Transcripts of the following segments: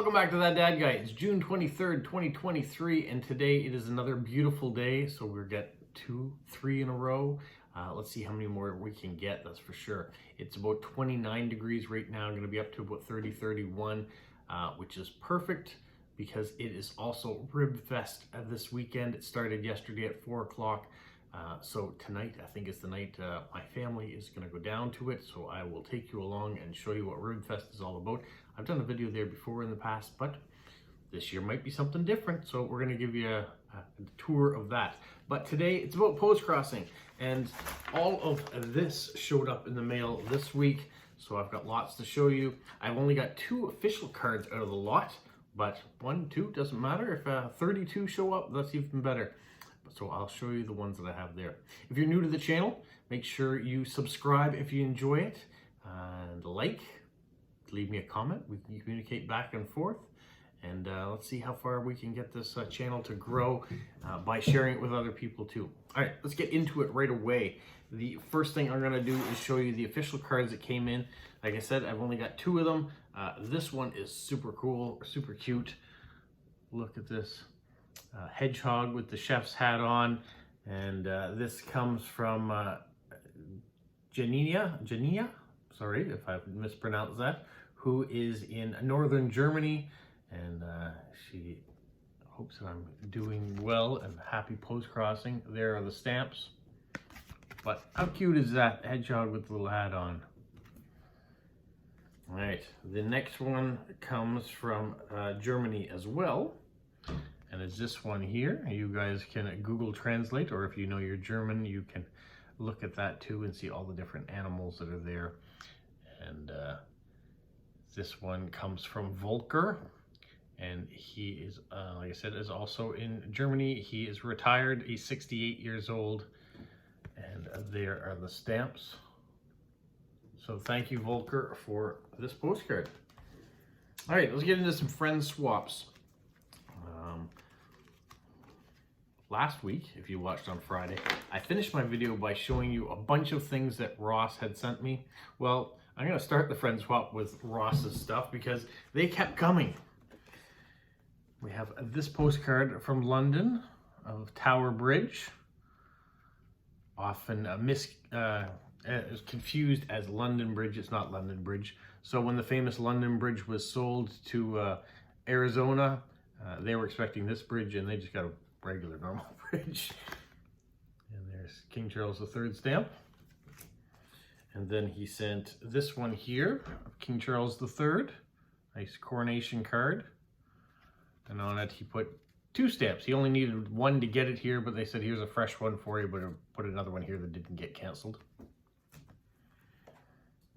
Welcome back to That Dad Guy. It's June 23rd, 2023, and today it is another beautiful day. So we'll get 3 in a row. Let's see how many more we can get, that's for sure. It's about 29 degrees right now. I'm going to be up to about 30, 31, which is perfect because it is also Rib Fest this weekend. It started yesterday at 4 o'clock. So tonight, I think is the night my family is going to go down to it. So I will take you along and show you what Rib Fest is all about. I've done a video there before in the past, but this year might be something different. So we're going to give you a tour of that. But today it's about postcrossing, and all of this showed up in the mail this week. So I've got lots to show you. I've only got 2 official cards out of the lot, but 1, 2 doesn't matter. If 32 show up, that's even better. So I'll show you the ones that I have there. If you're new to the channel, make sure you subscribe if you enjoy it, and leave me a comment. We can communicate back and forth, and let's see how far we can get this channel to grow by sharing it with other people too. All right, let's get into it right away. The first thing I'm gonna do is show you the official cards that came in. Like I said, I've only got 2 of them. This one is super cool, super cute. Look at this. Hedgehog with the chef's hat on, and this comes from Jania, sorry if I've mispronounced that, who is in northern Germany, and she hopes that I'm doing well and happy post-crossing. There are the stamps, but how cute is that hedgehog with the little hat on? All right, the next one comes from Germany as well. And it's this one here. You guys can Google Translate, or if you know your German, you can look at that too and see all the different animals that are there. And this one comes from Volker, and he is, like I said, is also in Germany. He is retired. He's 68 years old, and there are the stamps. So thank you, Volker, for this postcard. All right, let's get into some friend swaps. Last week, if you watched on Friday, I finished my video by showing you a bunch of things that Ross had sent me. Well, I'm going to start the friend swap with Ross's stuff because they kept coming. We have this postcard from London of Tower Bridge, often confused as London Bridge. It's not London Bridge. So when the famous London Bridge was sold to Arizona, they were expecting this bridge, and they just got a regular normal bridge. And there's King Charles III stamp. And then he sent this one here of King Charles III, nice coronation card. And on it he put 2 stamps. He only needed 1 to get it here, but they said here's a fresh one for you, but put another one here that didn't get canceled.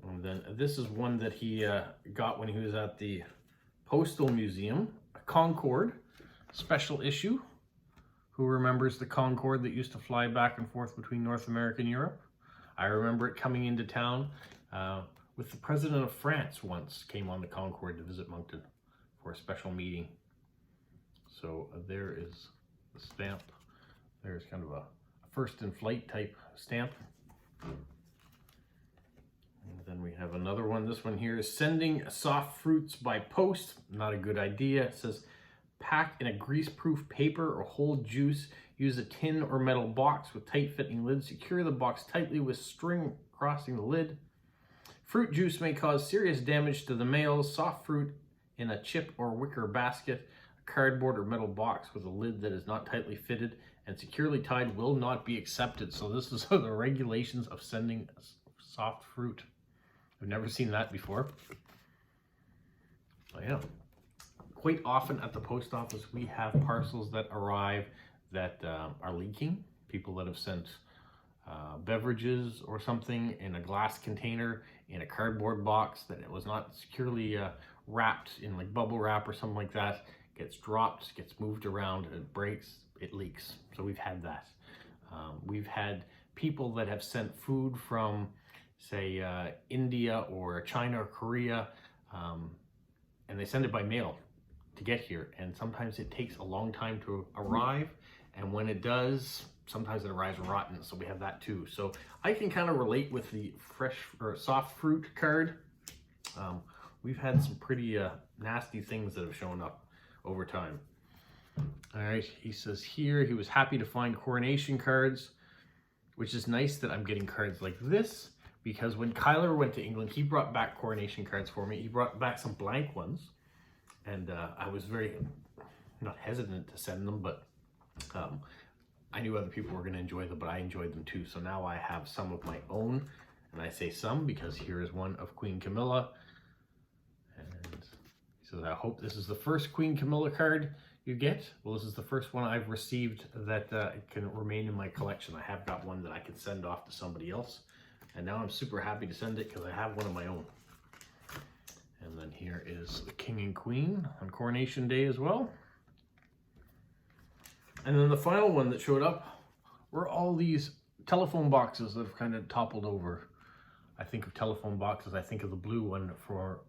And then this is one that he got when he was at the Postal Museum, a Concorde special issue. Who remembers the Concorde that used to fly back and forth between North America and Europe? I remember it coming into town with the President of France once came on the Concorde to visit Moncton for a special meeting. So there is the stamp. There's kind of a first in flight type stamp. And then we have another one. This one here is sending soft fruits by post. Not a good idea. It says, pack in a grease-proof paper or hold juice. Use a tin or metal box with tight-fitting lid. Secure the box tightly with string crossing the lid. Fruit juice may cause serious damage to the mail. Soft fruit in a chip or wicker basket. A cardboard or metal box with a lid that is not tightly fitted and securely tied will not be accepted. So this is the regulations of sending soft fruit. I've never seen that before. Oh yeah. Quite often at the post office, we have parcels that arrive that are leaking. People that have sent beverages or something in a glass container, in a cardboard box that it was not securely wrapped in like bubble wrap or something like that, gets dropped, gets moved around, it breaks, it leaks. So we've had that. We've had people that have sent food from, say, India or China or Korea, and they send it by mail to get here, and sometimes it takes a long time to arrive, and when it does, sometimes it arrives rotten. So we have that too. So I can kind of relate with the fresh or soft fruit card. we've had some pretty nasty things that have shown up over time. All right, he says here he was happy to find coronation cards, which is nice that I'm getting cards like this, because when Kyler went to England, he brought back coronation cards for me. He brought back some blank ones, and I was very, not hesitant to send them, but I knew other people were going to enjoy them, but I enjoyed them too. So now I have some of my own, and I say some because here is one of Queen Camilla. And he says, I hope this is the first Queen Camilla card you get. Well, this is the first one I've received that can remain in my collection. I have got one that I can send off to somebody else, and now I'm super happy to send it because I have one of my own. And then here is the King and Queen on Coronation Day as well. And then the final one that showed up were all these telephone boxes that have kind of toppled over. I think of telephone boxes, I think of the blue one for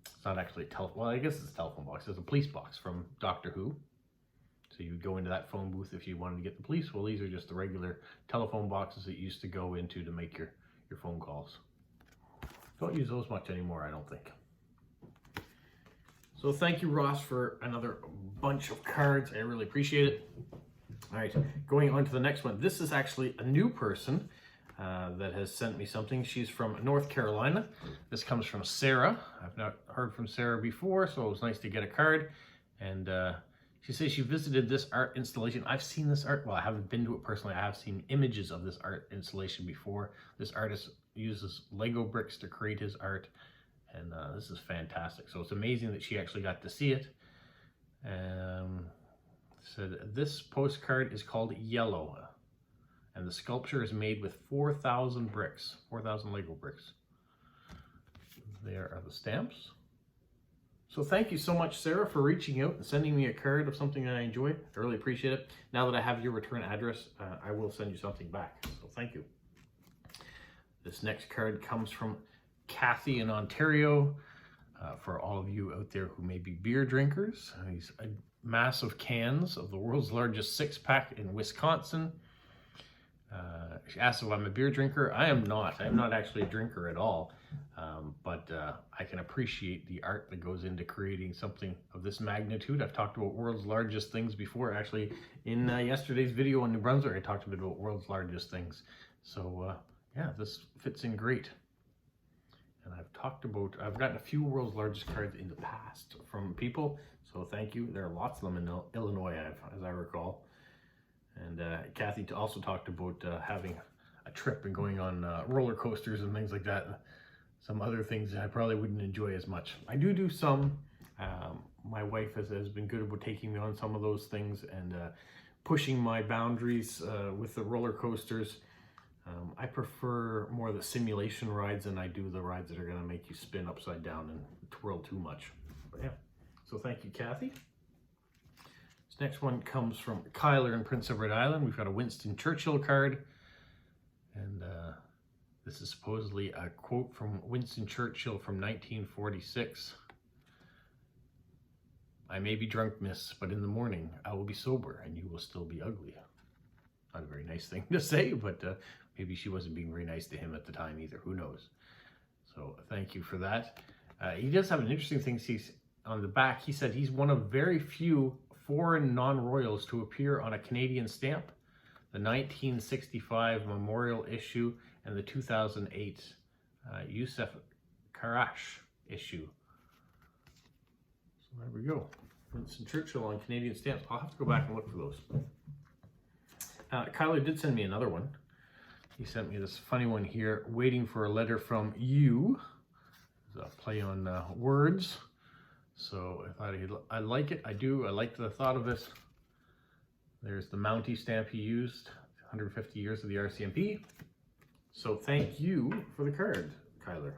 it's not actually a telephone, well, I guess it's a telephone box. It's a police box from Doctor Who. So you would go into that phone booth if you wanted to get the police. Well, these are just the regular telephone boxes that you used to go into to make your phone calls. Don't use those much anymore, I don't think. So thank you, Ross, for another bunch of cards. I really appreciate it. All right, going on to the next one. This is actually a new person that has sent me something. She's from North Carolina. This comes from Sarah. I've not heard from Sarah before, so it was nice to get a card. And she says she visited this art installation. I've seen this art. Well, I haven't been to it personally. I have seen images of this art installation before. This artist uses Lego bricks to create his art. And this is fantastic. So it's amazing that she actually got to see it. Said this postcard is called Yellow, and the sculpture is made with 4,000 bricks, 4,000 Lego bricks. There are the stamps. So thank you so much, Sarah, for reaching out and sending me a card of something that I enjoy. I really appreciate it. Now that I have your return address, I will send you something back. So thank you. This next card comes from Kathy in Ontario. For all of you out there who may be beer drinkers, these massive cans of the world's largest six-pack in Wisconsin. She asked if I'm a beer drinker. I am not. I'm not actually a drinker at all, but I can appreciate the art that goes into creating something of this magnitude. I've talked about world's largest things before. Actually, in yesterday's video on New Brunswick, I talked a bit about world's largest things. So yeah, this fits in great. And I've gotten a few world's largest cards in the past from people, so thank you. There are lots of them in Illinois, as I recall. And Kathy also talked about having a trip and going on roller coasters and things like that. Some other things that I probably wouldn't enjoy as much. I do some. My wife has been good about taking me on some of those things and pushing my boundaries with the roller coasters. I prefer more the simulation rides than I do the rides that are going to make you spin upside down and twirl too much. But yeah, so thank you, Kathy. This next one comes from Kyler in Prince Edward Island. We've got a Winston Churchill card, and this is supposedly a quote from Winston Churchill from 1946. I may be drunk, miss, but in the morning I will be sober and you will still be ugly. Not a very nice thing to say, but maybe she wasn't being very nice to him at the time either. Who knows? So thank you for that. He does have an interesting thing. He's on the back. He said he's one of very few foreign non-royals to appear on a Canadian stamp, the 1965 memorial issue and the 2008 Yusuf Karash issue. So there we go. Winston Churchill on Canadian stamps. I'll have to go back and look for those. Kyler did send me another one. He sent me this funny one here, waiting for a letter from you. It's a play on words. So I thought I like it. I do. I like the thought of this. There's the Mountie stamp he used, 150 years of the RCMP. So thank you for the card, Kyler.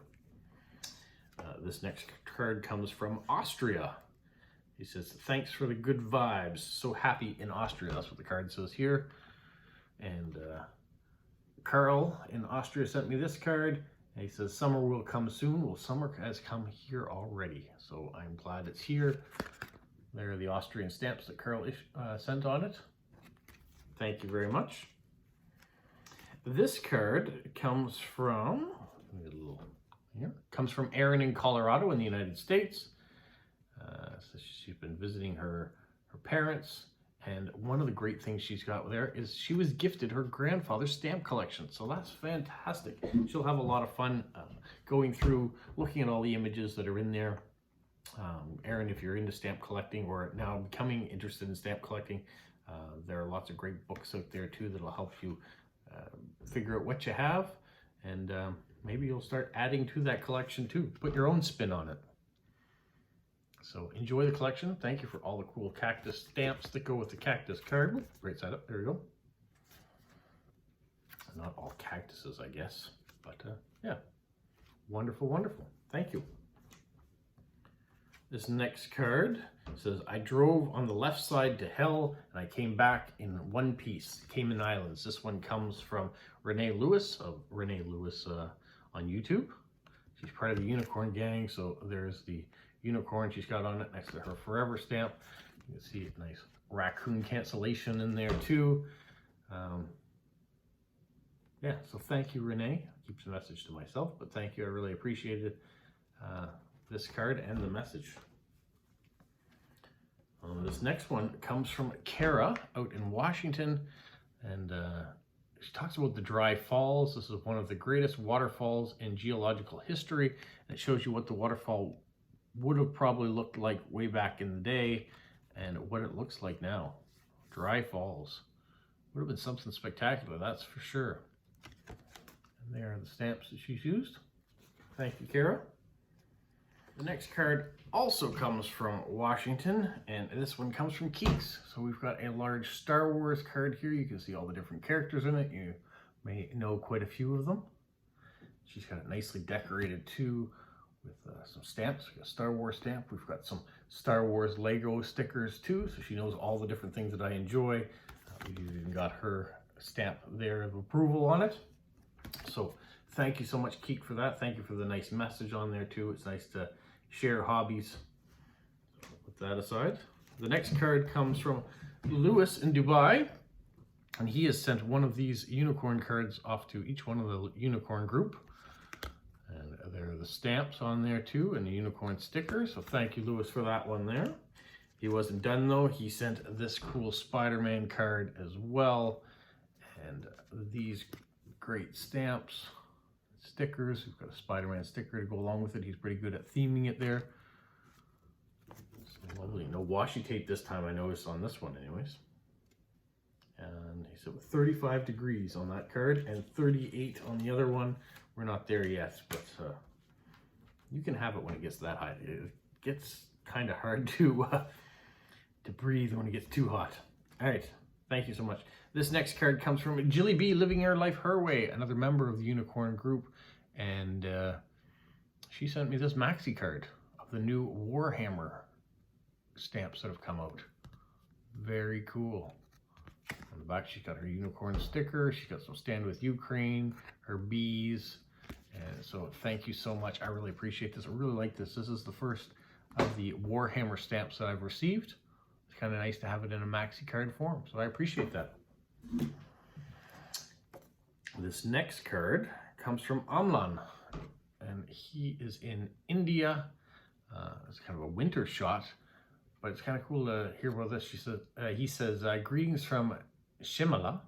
This next card comes from Austria. He says, thanks for the good vibes. So happy in Austria. That's what the card says here. And Carl in Austria sent me this card. And he says, summer will come soon. Well, summer has come here already. So I'm glad it's here. There are the Austrian stamps that Carl sent on it. Thank you very much. This card comes from, let me get a little Here. Comes from Erin in Colorado in the United States. So she's been visiting her parents. And one of the great things she's got there is she was gifted her grandfather's stamp collection. So that's fantastic. She'll have a lot of fun going through, looking at all the images that are in there. Erin, if you're into stamp collecting or now becoming interested in stamp collecting, there are lots of great books out there too that'll help you figure out what you have, and maybe you'll start adding to that collection too. Put your own spin on it. So enjoy the collection. Thank you for all the cool cactus stamps that go with the cactus card. Right side up, there you go. Not all cactuses, I guess, but yeah, wonderful, wonderful. Thank you. This next card says, I drove on the left side to hell and I came back in one piece, Cayman Islands. This one comes from Renee Lewis of Renee Lewis on YouTube. She's part of the Unicorn Gang, so there's the unicorn she's got on it next to her forever stamp. You can see a nice raccoon cancellation in there too. Yeah, so thank you, Renee. Keeps the message to myself, but thank you. I really appreciated this card and the message. This next one comes from Kara out in Washington, and she talks about the Dry Falls. This is one of the greatest waterfalls in geological history, and it shows you what the waterfall would have probably looked like way back in the day and what it looks like now. Dry Falls would have been something spectacular, that's for sure. And there are the stamps that she's used. Thank you, Kara. The next card also comes from Washington, and this one comes from Keeks. So we've got a large Star Wars card here. You can see all the different characters in it. You may know quite a few of them. She's got it nicely decorated too with some stamps. We've got a Star Wars stamp. We've got some Star Wars Lego stickers too, so she knows all the different things that I enjoy. We've even got her stamp there of approval on it. So thank you so much, Keek, for that. Thank you for the nice message on there too. It's nice to share hobbies. Put that aside. The next card comes from Lewis in Dubai, and he has sent one of these unicorn cards off to each one of the unicorn group. And there are the stamps on there too, and the unicorn sticker. So thank you, Lewis, for that one there. He wasn't done though. He sent this cool Spider-Man card as well, and these great stamps, stickers. We've got a Spider-Man sticker to go along with it. He's pretty good at theming it there. So lovely. No washi tape this time, I noticed on this one anyways. And he said with 35 degrees on that card and 38 on the other one. We're not there yet, but you can have it when it gets that high. It gets kind of hard to breathe when it gets too hot. All right, thank you so much. This next card comes from Jilly B, Living Your Life Her Way, another member of the Unicorn Group, and she sent me this maxi card of the new Warhammer stamps that have come out. Very cool. On the back, she's got her unicorn sticker. She's got some Stand With Ukraine, her bees. And so thank you so much. I really appreciate this. I really like this. This is the first of the Warhammer stamps that I've received. It's kind of nice to have it in a maxi card form. So I appreciate that. This next card comes from Amlan, and he is in India. It's kind of a winter shot, but it's kind of cool to hear about this. He says, greetings from Shimala.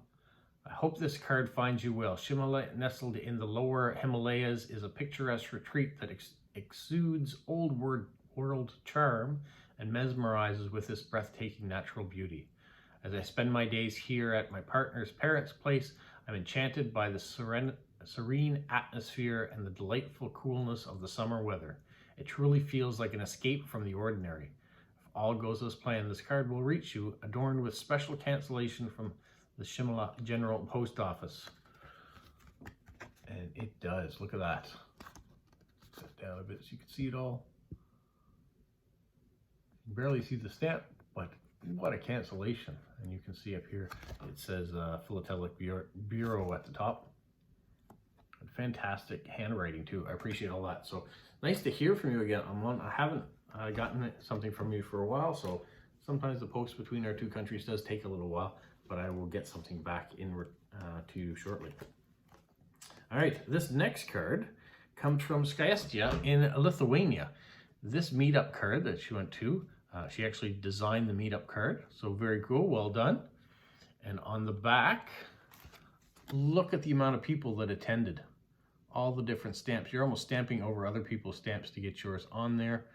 I hope this card finds you well. Shimala, nestled in the lower Himalayas, is a picturesque retreat that exudes old world charm and mesmerizes with this breathtaking natural beauty. As I spend my days here at my partner's parents' place, I'm enchanted by the serene atmosphere and the delightful coolness of the summer weather. It truly feels like an escape from the ordinary. If all goes as planned, this card will reach you, adorned with special cancellation from the Shimla General Post Office. And it does. Look at that. Set down a bit so you can see it all. You can barely see the stamp, but what a cancellation. And you can see up here, it says Philatelic Bureau at the top. And fantastic handwriting too. I appreciate all that. So nice to hear from you again, Amon. I haven't gotten something from you for a while, so sometimes the post between our two countries does take a little while, but I will get something back in to you shortly. All right, this next card comes from Skaestia in Lithuania. This meetup card that she went to, she actually designed the meetup card, so very cool, well done. And on the back, look at the amount of people that attended. All the different stamps. You're almost stamping over other people's stamps to get yours on there.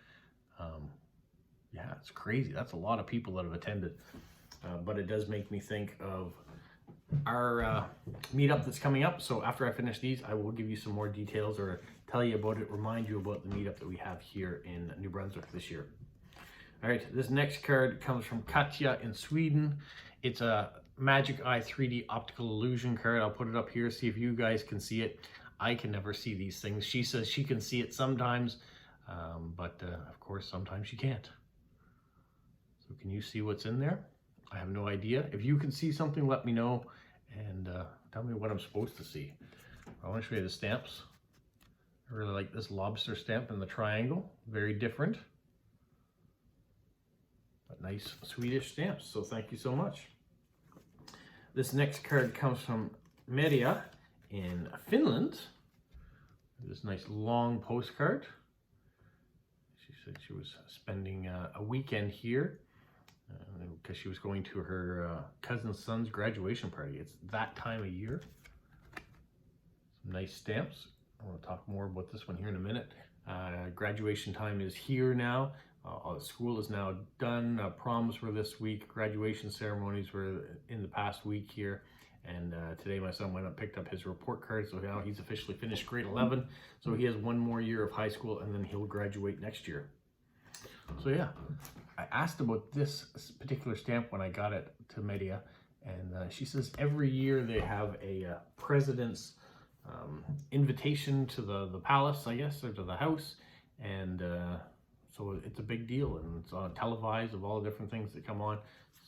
Yeah, it's crazy. That's a lot of people that have attended. But it does make me think of our meetup that's coming up. So after I finish these, I will give you some more details or tell you about it, remind you about the meetup that we have here in New Brunswick this year. All right, this next card comes from Katja in Sweden. It's a Magic Eye 3D optical illusion card. I'll put it up here, see if you guys can see it. I can never see these things. She says she can see it sometimes, but of course, sometimes she can't. So can you see what's in there? I have no idea. If you can see something, let me know and tell me what I'm supposed to see. I want to show you the stamps. I really like this lobster stamp in the triangle. Very different, but nice Swedish stamps. So thank you so much. This next card comes from Merja in Finland. This nice long postcard. She said she was spending a weekend here because she was going to her cousin's son's graduation party. It's that time of year. Some nice stamps. I want to talk more about this one here in a minute. Graduation time is here now. School is now done. Proms were this week. Graduation ceremonies were in the past week here. And today my son went and picked up his report card. So now he's officially finished grade 11. So he has one more year of high school and then he'll graduate next year. So yeah, I asked about this particular stamp when I got it to Merja. And she says every year they have a president's invitation to the palace, I guess, or to the house. And so it's a big deal, and it's on televised of all the different things that come on.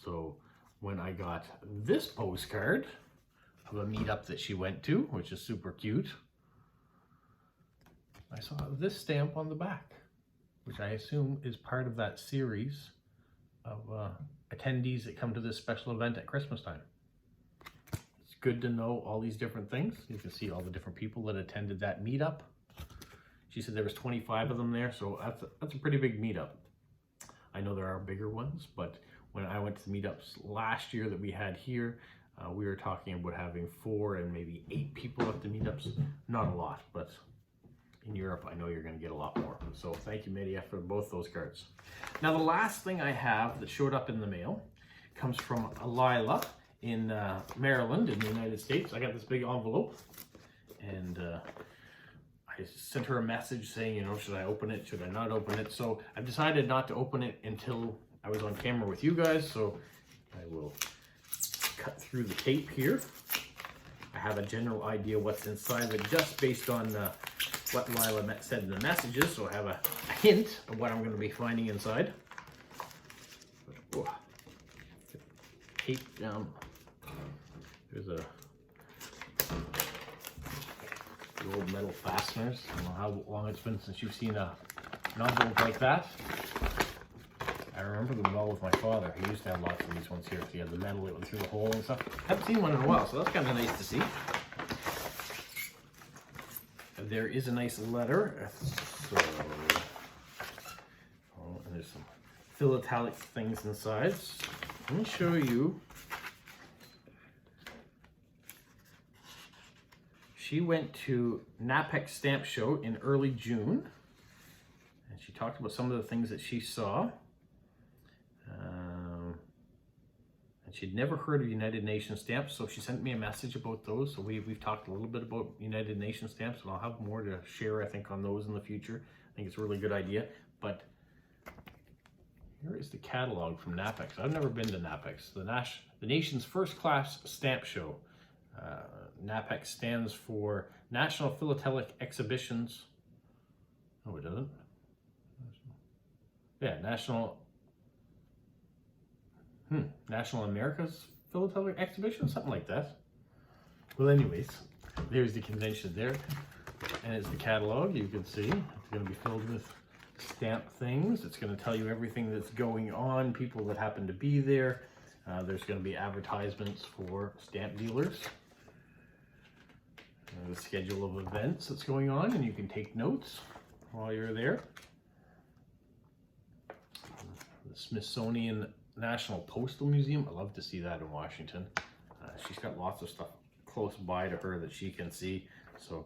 So when I got this postcard of a meetup that she went to, which is super cute, I saw this stamp on the back, which I assume is part of that series of attendees that come to this special event at Christmas time. It's good to know all these different things. You can see all the different people that attended that meetup. She said there was 25 of them there, so that's a pretty big meetup. I know there are bigger ones, but when I went to the meetups last year that we had here, we were talking about having 4 and maybe 8 people at the meetups. Not a lot, but in Europe, I know you're going to get a lot more. So thank you, Merja, for both those cards. Now, the last thing I have that showed up in the mail comes from Lila in Maryland in the United States. I got this big envelope, and I sent her a message saying, you know, should I open it? Should I not open it? So I've decided not to open it until I was on camera with you guys. So I will cut through the tape here. I have a general idea what's inside, but just based on what Lila said in the messages. So I have a hint of what I'm going to be finding inside. Tape down. There's the old metal fasteners. I don't know how long it's been since you've seen an envelope like that. I remember them well with my father. He used to have lots of these ones here. He had the metal that went through the hole and stuff. Haven't seen one in a while, so that's kind of nice to see. There is a nice letter. So, and there's some philatelic things inside. Let me show you. She went to NAPEC Stamp Show in early June, and she talked about some of the things that she saw. And she'd never heard of United Nations stamps, so she sent me a message about those. So we've talked a little bit about United Nations stamps, and I'll have more to share, I think, on those in the future. I think it's a really good idea. But here is the catalog from NAPEX. I've never been to NAPEX, the nation's first class stamp show. NAPEX stands for National Philatelic Exhibitions. Oh, it doesn't? Yeah, National America's Philatelic Exhibition, something like that. Well, anyways, there's the convention there, and it's the catalog. You can see it's going to be filled with stamp things. It's going to tell you everything that's going on, people that happen to be there. There's going to be advertisements for stamp dealers. the schedule of events that's going on, and you can take notes while you're there. The Smithsonian National Postal Museum. I love to see that in Washington. She's got lots of stuff close by to her that she can see. So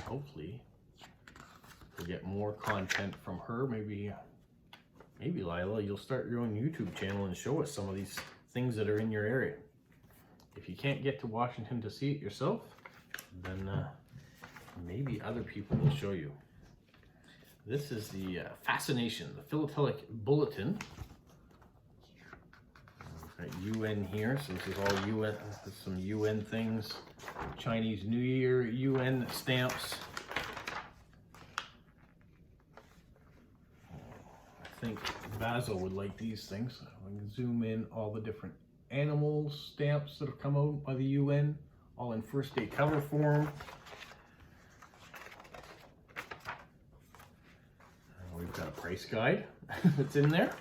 hopefully we'll get more content from her. Maybe Lila, you'll start your own YouTube channel and show us some of these things that are in your area. If you can't get to Washington to see it yourself, then maybe other people will show you. This is the Fascination, the Philatelic Bulletin. We've got UN here, so this is all UN, some UN things. Chinese New Year, UN stamps. I think Basil would like these things. We can zoom in all the different animal stamps that have come out by the UN, all in first day cover form. We've got a price guide that's in there.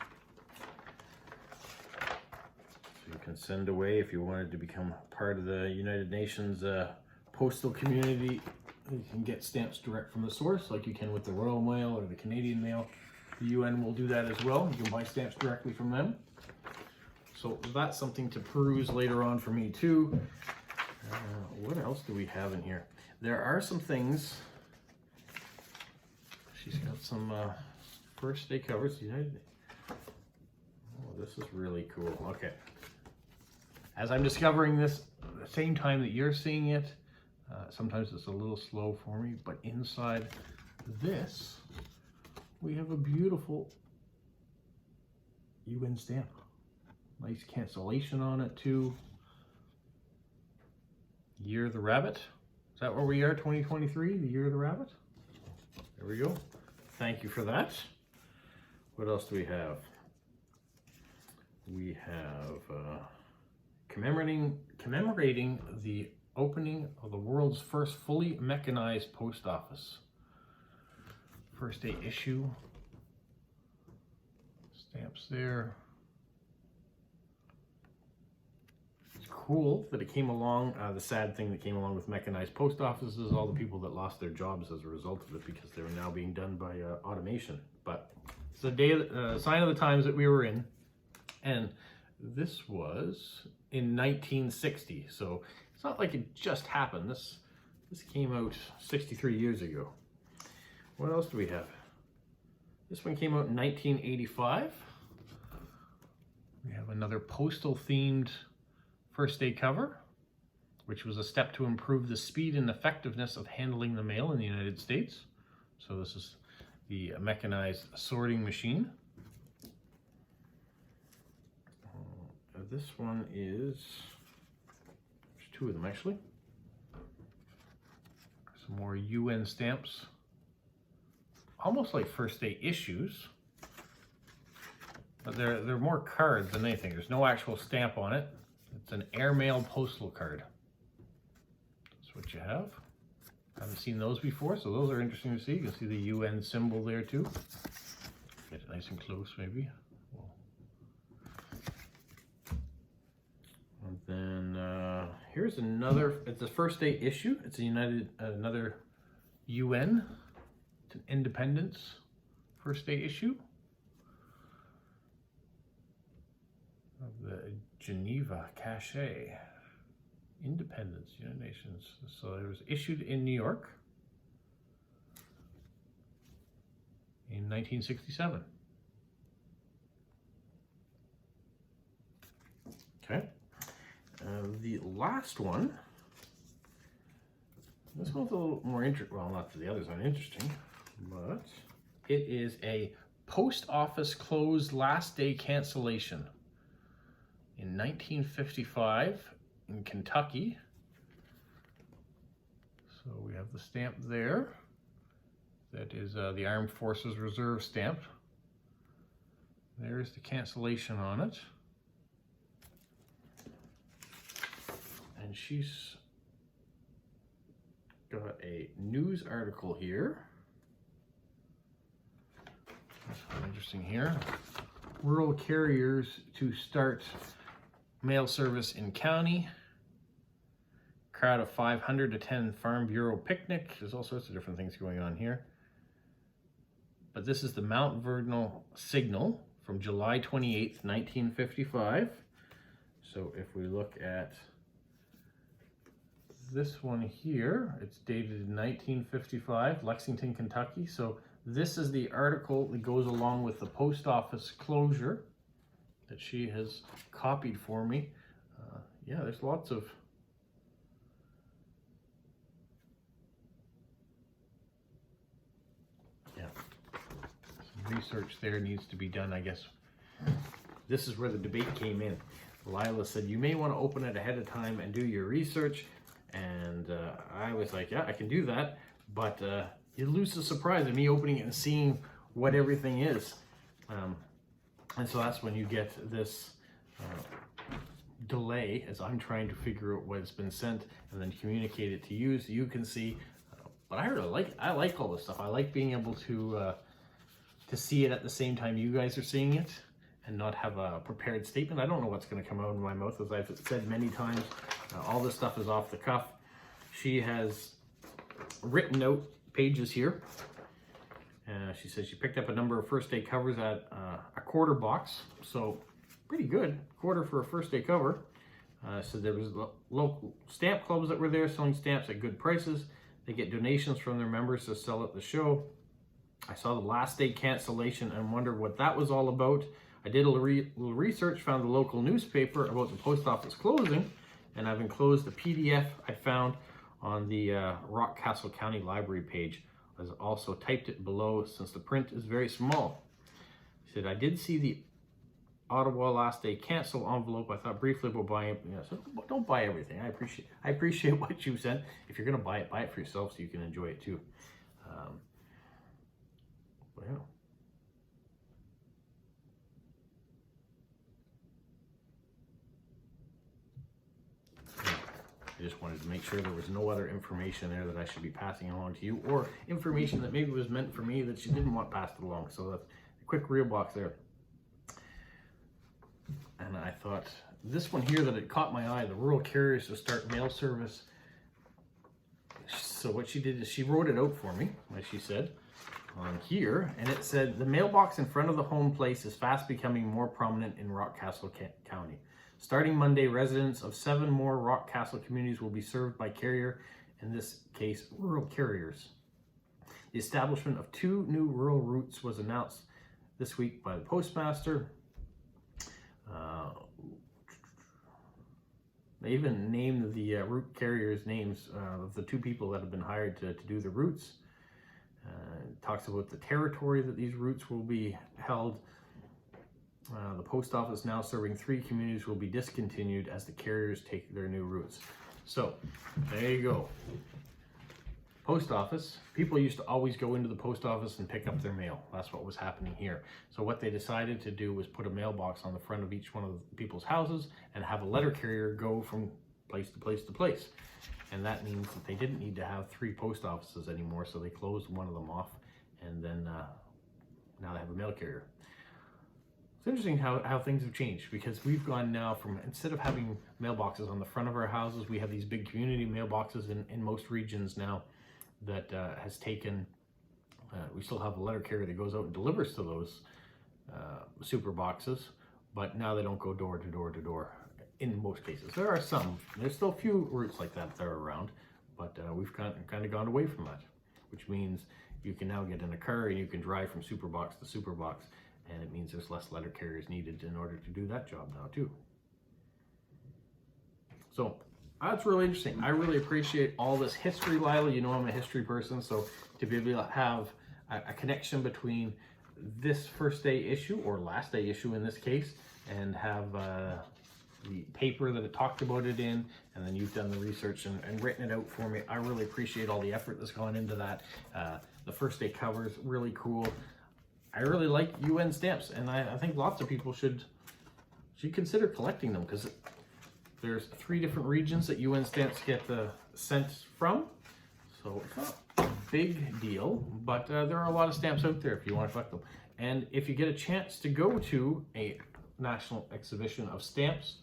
So you can send away if you wanted to become part of the United Nations postal community. You can get stamps direct from the source, like you can with the Royal Mail or the Canadian Mail. The UN will do that as well. You can buy stamps directly from them. So that's something to peruse later on for me too. What else do we have in here? There are some things. She's got some first day covers. United. Oh, this is really cool. Okay. As I'm discovering this at the same time that you're seeing it, sometimes it's a little slow for me, but inside this, we have a beautiful UN stamp. Nice cancellation on it too. Year of the Rabbit. Is that where we are, 2023? The Year of the Rabbit? There we go. Thank you for that. What else do we have? We have commemorating the opening of the world's first fully mechanized post office. First day issue. Stamps there. It's cool that it came along. The sad thing that came along with mechanized post offices is all the people that lost their jobs as a result of it, because they're now being done by automation. But it's a sign of the times that we were in. And this was in 1960. So it's not like it just happened. This came out 63 years ago. What else do we have? This one came out in 1985. We have another postal themed first day cover, which was a step to improve the speed and effectiveness of handling the mail in the United States. So this is the mechanized sorting machine. This one is, there's two of them actually. Some more UN stamps. Almost like first day issues, but they're more cards than anything. There's no actual stamp on it. It's an airmail postal card. That's what you have. Haven't seen those before, so those are interesting to see. You can see the UN symbol there too. Get it nice and close, maybe. And then here's another. It's a first day issue. It's another UN. It's an Independence first day issue of the Geneva Cache. Independence, United Nations. So it was issued in New York in 1967. Okay. The last one. This one's a little more interesting. Well, not that the others aren't interesting, but it is a post office closed last day cancellation in 1955 in Kentucky. So we have the stamp there. That is the Armed Forces Reserve stamp. There's the cancellation on it. And she's got a news article here. That's interesting here. Rural carriers to start mail service in county. crowd of 500 attend Farm Bureau picnic. There's all sorts of different things going on here. But this is the Mount Vernon Signal from July 28th, 1955. So if we look at this one here, it's dated in 1955, Lexington, Kentucky. So this is the article that goes along with the post office closure that she has copied for me. Yeah, there's lots of some research there needs to be done, I guess. This is where the debate came in. Lila said, you may want to open it ahead of time and do your research. And I was like, yeah, I can do that. But you lose the surprise of me opening it and seeing what everything is. And so that's when you get this delay as I'm trying to figure out what's been sent and then communicate it to you so you can see. But I really like all this stuff. I like being able to see it at the same time you guys are seeing it and not have a prepared statement. I don't know what's going to come out of my mouth, as I've said many times. All this stuff is off the cuff. She has written out pages here. She says she picked up a number of first day covers at a quarter box, so pretty good quarter for a first day cover. So there was local stamp clubs that were there selling stamps at good prices. They get donations from their members to sell at the show. I saw the last day cancellation and wondered what that was all about. I did a little research, found the local newspaper about the post office closing, and I've enclosed the PDF I found on the Rockcastle County Library page. I've also typed it below since the print is very small. He said, I did see the Ottawa last day cancel envelope. I thought briefly about buying it. So don't buy everything. I appreciate what you sent. If you're gonna buy it for yourself so you can enjoy it too. But yeah. I just wanted to make sure there was no other information there that I should be passing along to you, or information that maybe was meant for me that she didn't want passed along. So that's a quick reel box there. And I thought this one here that it caught my eye, the rural carriers to start mail service. So what she did is she wrote it out for me, like she said, on here, and it said, the mailbox in front of the home place is fast becoming more prominent in Rockcastle County. Starting Monday, residents of 7 more Rockcastle communities will be served by carrier, in this case, rural carriers. The establishment of 2 new rural routes was announced this week by the postmaster. They even named the route carriers' names of the 2 people that have been hired to do the routes. It talks about the territory that these routes will be held. The post office now serving 3 communities will be discontinued as the carriers take their new routes. So there you go. Post office. People used to always go into the post office and pick up their mail. That's what was happening here. So what they decided to do was put a mailbox on the front of each one of the people's houses and have a letter carrier go from place to place to place. And that means that they didn't need to have 3 post offices anymore, so they closed one of them off, and then now they have a mail carrier. It's interesting how things have changed, because we've gone now from, instead of having mailboxes on the front of our houses, we have these big community mailboxes in most regions now that has taken, we still have a letter carrier that goes out and delivers to those super boxes, but now they don't go door to door to door in most cases. There are some, there's still a few routes like that are around, but we've kind of gone away from that, which means you can now get in a car and you can drive from super box to super box. And it means there's less letter carriers needed in order to do that job now too. So that's really interesting. I really appreciate all this history, Lila. You know I'm a history person, so to be able to have a connection between this first day issue, or last day issue in this case, and have the paper that it talked about it in, and then you've done the research and written it out for me. I really appreciate all the effort that's gone into that. The first day covers, really cool. I really like UN stamps, and I think lots of people should consider collecting them, because there's 3 different regions that UN stamps get sent from. So it's not a big deal, but there are a lot of stamps out there if you want to collect them. And if you get a chance to go to a national exhibition of stamps,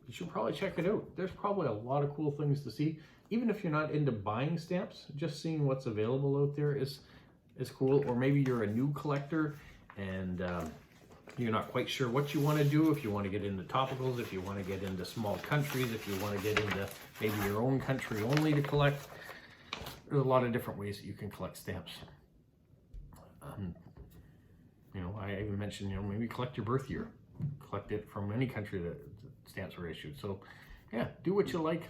you should probably check it out. There's probably a lot of cool things to see. Even if you're not into buying stamps, just seeing what's available out there is cool. Or maybe you're a new collector and you're not quite sure what you want to do. If you want to get into topicals, if you want to get into small countries, if you want to get into maybe your own country only to collect, there's a lot of different ways that you can collect stamps. You know, I even mentioned, you know, maybe collect your birth year, collect it from any country that stamps were issued. So yeah, do what you like.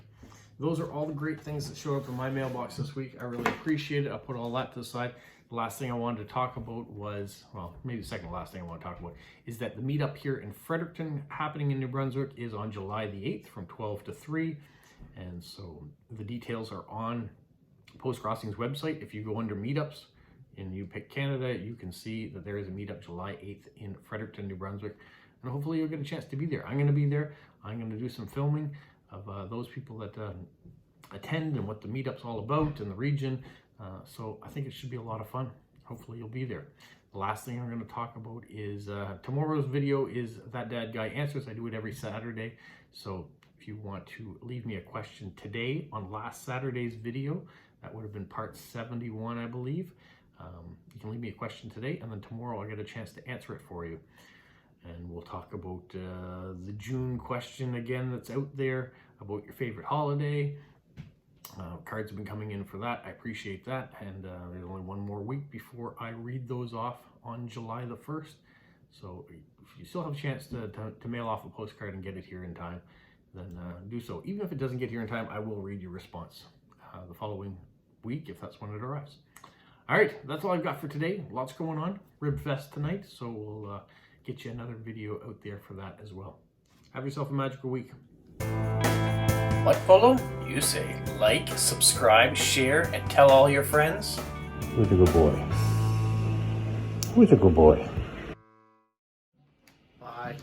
Those are all the great things that showed up in my mailbox this week. I really appreciate it. I'll put all that to the side. The last thing I wanted to talk about was, well, maybe the second to last thing I want to talk about is that the meetup here in Fredericton happening in New Brunswick is on July the 8th from 12 to 3. And so the details are on Postcrossing's website. If you go under meetups and you pick Canada, you can see that there is a meetup July 8th in Fredericton, New Brunswick. And hopefully you'll get a chance to be there. I'm going to be there. I'm going to do some filming of those people that attend and what the meetup's all about in the region. So I think it should be a lot of fun. Hopefully you'll be there. The last thing I'm going to talk about is tomorrow's video is That Dad Guy Answers. I do it every Saturday. So if you want to leave me a question today on last Saturday's video, that would have been part 71, I believe. You can leave me a question today, and then tomorrow I'll get a chance to answer it for you. And we'll talk about the June question again that's out there about your favorite holiday. Cards have been coming in for that. I appreciate that. And there's only one more week before I read those off on July the 1st. So if you still have a chance to mail off a postcard and get it here in time, then do so. Even if it doesn't get here in time, I will read your response the following week if that's when it arrives. All right, that's all I've got for today. Lots going on. Rib Fest tonight, so we'll get you another video out there for that as well. Have yourself a magical week. What, Polo? You say like, subscribe, share, and tell all your friends. Who's a good boy? Who's a good boy? Bye.